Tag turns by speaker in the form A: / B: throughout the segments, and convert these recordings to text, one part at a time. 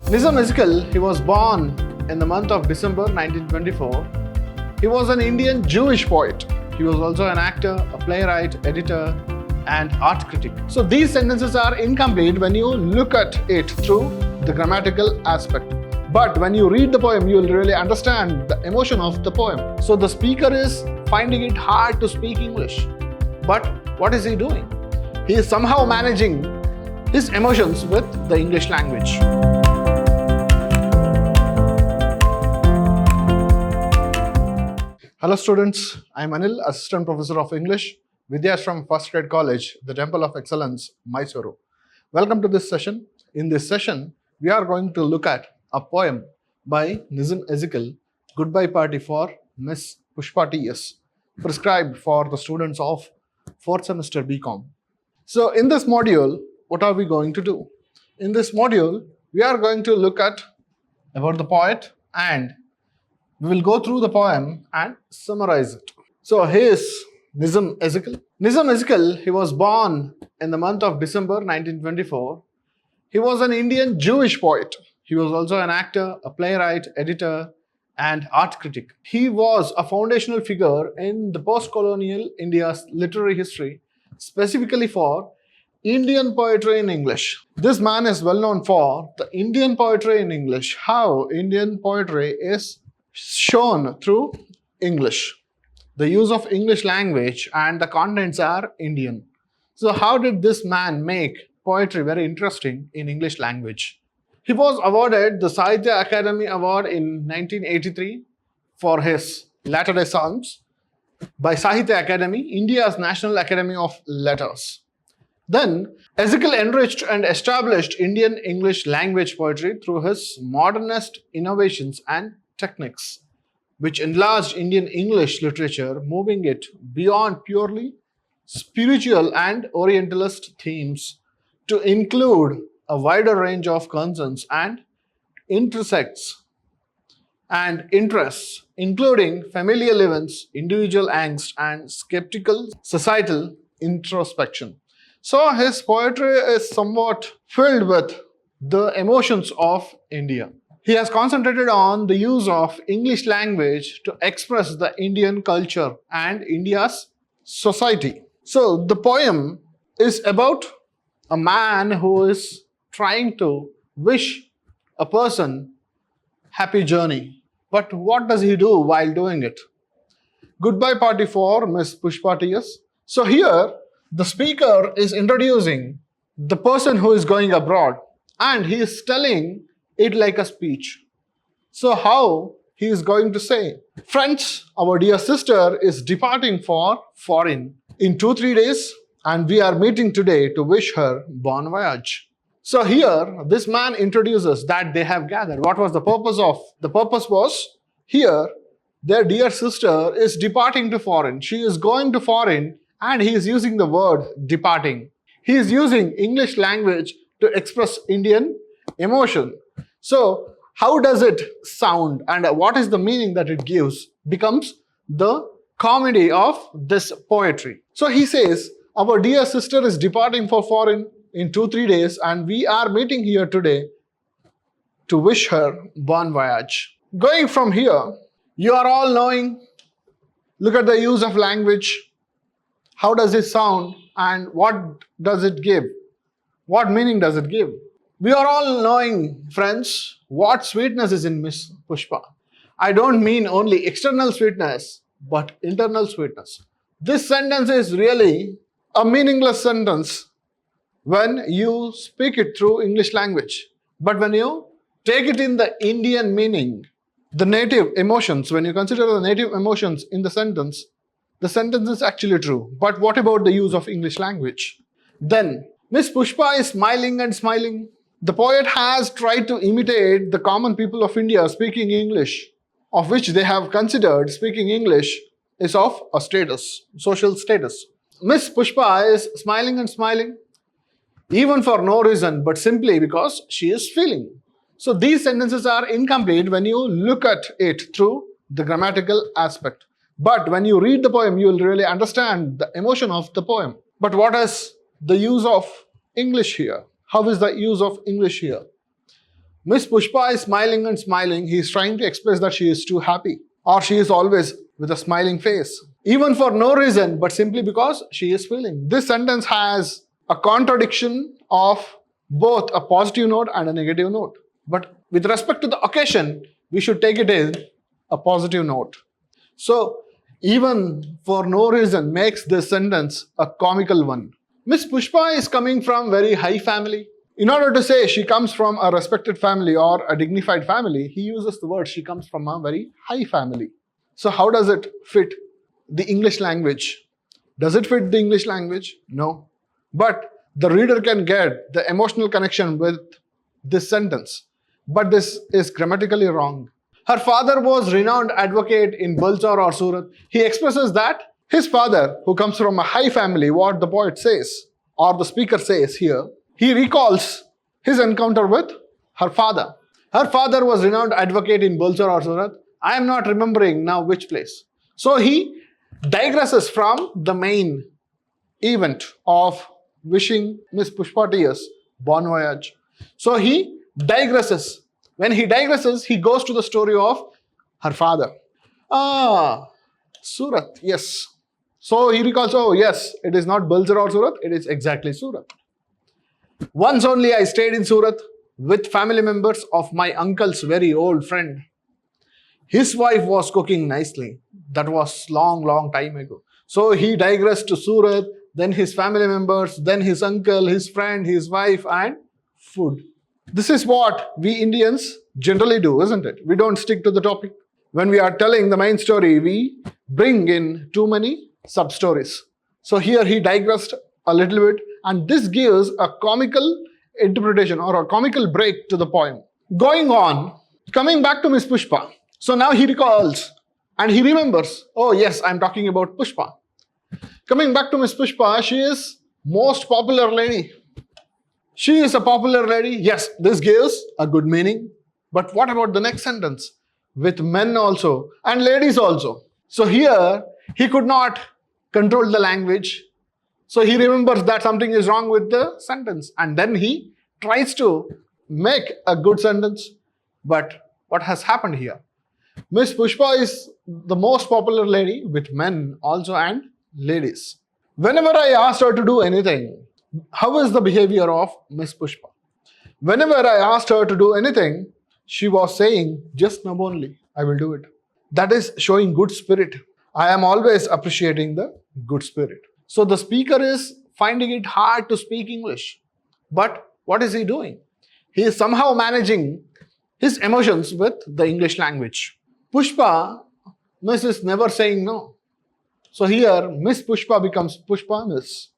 A: Nizam Ezekiel, he was born in the month of December 1924. He was an Indian Jewish poet. He was also an actor, a playwright, editor, and art critic. So these sentences are incomplete when you look at it through the grammatical aspect. But when you read the poem, you will really understand the emotion of the poem. So the speaker is finding it hard to speak English. But what is he doing? He is somehow managing his emotions with the English language. Hello students, I am Anil, Assistant Professor of English, Vidhyaashram First Grade College, the Temple of Excellence, MYSURU. Welcome to this session. In this session, we are going to look at a poem by Nizam Ezekiel, Goodbye Party for Miss Pushpa TS, prescribed for the students of 4th semester BCom. So in this module, what are we going to do? In this module, we are going to look at about the poet and we will go through the poem and summarize it. So here is Nizam Ezekiel. Nizam Ezekiel, he was born in the month of December 1924. He was an Indian Jewish poet. He was also an actor, a playwright, editor, and art critic. He was a foundational figure in the post-colonial India's literary history, specifically for Indian poetry in English. This man is well known for the Indian poetry in English, how Indian poetry is shown through English. The use of English language and the contents are Indian. So how did this man make poetry very interesting in English language? He was awarded the Sahitya Academy Award in 1983 for his latter-day Psalms by Sahitya Academy, India's National Academy of Letters. Then, Ezekiel enriched and established Indian English language poetry through his modernist innovations and techniques, which enlarged Indian English literature, moving it beyond purely spiritual and Orientalist themes to include a wider range of concerns and intersects and interests, including familial events, individual angst, and skeptical societal introspection. So his poetry is somewhat filled with the emotions of India. He has concentrated on the use of English language to express the Indian culture and India's society. So the poem is about a man who is trying to wish a person happy journey. But what does he do while doing it? Goodbye party for Miss Pushpa TS. So here the speaker is introducing the person who is going abroad and he is telling it like a speech. So how he is going to say, friends, our dear sister is departing for foreign in 2-3 days and we are meeting today to wish her bon voyage. So here this man introduces that they have gathered. What was the purpose of? The purpose was here their dear sister is departing to foreign. She is going to foreign and he is using the word departing. He is using English language to express Indian emotion. So how does it sound and what is the meaning that it gives becomes the comedy of this poetry. So he says, our dear sister is departing for foreign in 2-3 days and we are meeting here today to wish her bon voyage. Going from here, you are all knowing, look at the use of language. How does it sound and what does it give? What meaning does it give? We are all knowing, friends, what sweetness is in Miss Pushpa. I don't mean only external sweetness, but internal sweetness. This sentence is really a meaningless sentence when you speak it through English language. But when you take it in the Indian meaning, the native emotions, when you consider the native emotions in the sentence is actually true. But what about the use of English language? Then, Miss Pushpa is smiling and smiling. The poet has tried to imitate the common people of India speaking English, of which they have considered speaking English is of a status, social status. Miss Pushpa is smiling and smiling, even for no reason, but simply because she is feeling. So these sentences are incomplete when you look at it through the grammatical aspect. But when you read the poem, you will really understand the emotion of the poem. But what is the use of English here? How is the use of English here? Miss Pushpa is smiling and smiling. He is trying to express that she is too happy, or she is always with a smiling face, even for no reason, but simply because she is feeling. This sentence has a contradiction of both a positive note and a negative note. But with respect to the occasion, we should take it in a positive note. So, even for no reason makes this sentence a comical one. Miss Pushpa is coming from very high family. In order to say she comes from a respected family or a dignified family, he uses the word she comes from a very high family. So how does it fit the English language? Does it fit the English language? No. But the reader can get the emotional connection with this sentence. But this is grammatically wrong. Her father was renowned advocate in Bulsar or Surat. He expresses that his father, who comes from a high family, what the poet says, or the speaker says here, he recalls his encounter with her father. Her father was renowned advocate in Bulsar or Surat. I am not remembering now which place. So he digresses from the main event of wishing Miss Pushpa T.S. bon voyage. So he digresses. When he digresses, he goes to the story of her father. Surat, yes. So he recalls, oh yes, it is not Bulsar or Surat, it is exactly Surat. Once only I stayed in Surat with family members of my uncle's very old friend. His wife was cooking nicely. That was long time ago. So he digressed to Surat, then his family members, then his uncle, his friend, his wife, and food. This is what we Indians generally do, isn't it? We don't stick to the topic. When we are telling the main story, we bring in too many sub-stories. So here he digressed a little bit, and this gives a comical interpretation or a comical break to the poem. Going on, coming back to Miss Pushpa. So now he recalls and he remembers, oh yes, I'm talking about Pushpa. Coming back to Miss Pushpa, she is most popular lady. She is a popular lady. Yes, this gives a good meaning. But what about the next sentence? With men also and ladies also. So here, he could not control the language. So he remembers that something is wrong with the sentence. And then he tries to make a good sentence. But what has happened here? Miss Pushpa is the most popular lady with men also and ladies. Whenever I asked her to do anything, how is the behavior of Miss Pushpa? Whenever I asked her to do anything, she was saying, just now only, I will do it. That is showing good spirit. I am always appreciating the good spirit. So the speaker is finding it hard to speak English. But what is he doing? He is somehow managing his emotions with the English language. Pushpa, Miss is never saying no. So here, Miss Pushpa becomes Pushpa Miss.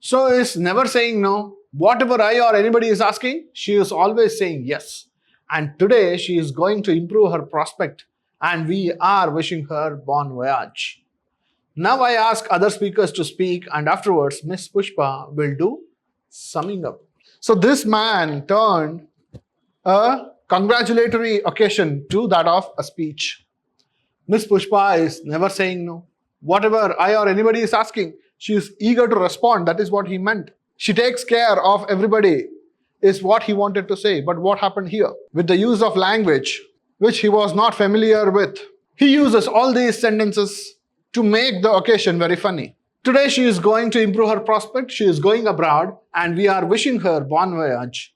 A: So is never saying no. Whatever I or anybody is asking, she is always saying yes. And today, she is going to improve her prospect. And we are wishing her bon voyage. Now I ask other speakers to speak, and afterwards, Miss Pushpa will do summing up. So this man turned a congratulatory occasion to that of a speech. Miss Pushpa is never saying no. Whatever I or anybody is asking, she is eager to respond. That is what he meant. She takes care of everybody is what he wanted to say. But what happened here? With the use of language, which he was not familiar with, he uses all these sentences to make the occasion very funny. Today she is going to improve her prospect. She is going abroad and we are wishing her bon voyage.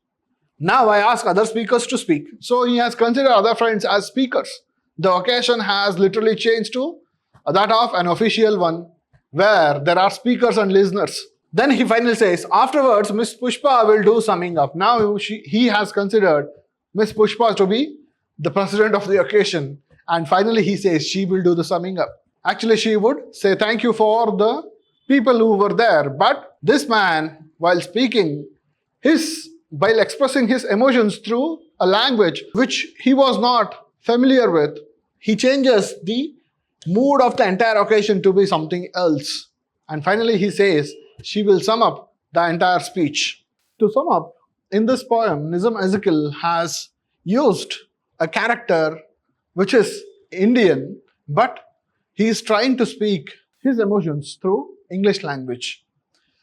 A: Now I ask other speakers to speak. So he has considered other friends as speakers. The occasion has literally changed to that of an official one where there are speakers and listeners. Then he finally says, afterwards, Miss Pushpa will do summing up. Now he has considered Miss Pushpa to be the president of the occasion. And finally he says she will do the summing up. Actually, she would say thank you for the people who were there. But this man, while speaking, while expressing his emotions through a language which he was not familiar with, he changes the mood of the entire occasion to be something else. And finally he says, she will sum up the entire speech. To sum up, in this poem, Nizam Ezekiel has used a character which is Indian, but he is trying to speak his emotions through English language,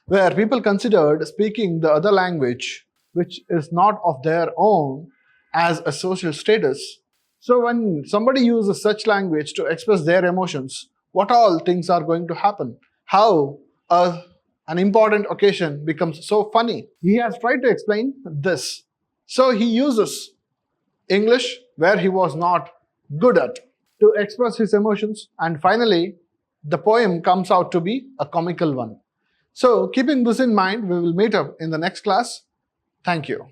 A: where people considered speaking the other language, which is not of their own, as a social status. So when somebody uses such language to express their emotions, what all things are going to happen? How an important occasion becomes so funny? He has tried to explain this. So he uses English where he was not good at to express his emotions, and finally, the poem comes out to be a comical one. So, keeping this in mind, we will meet up in the next class. Thank you.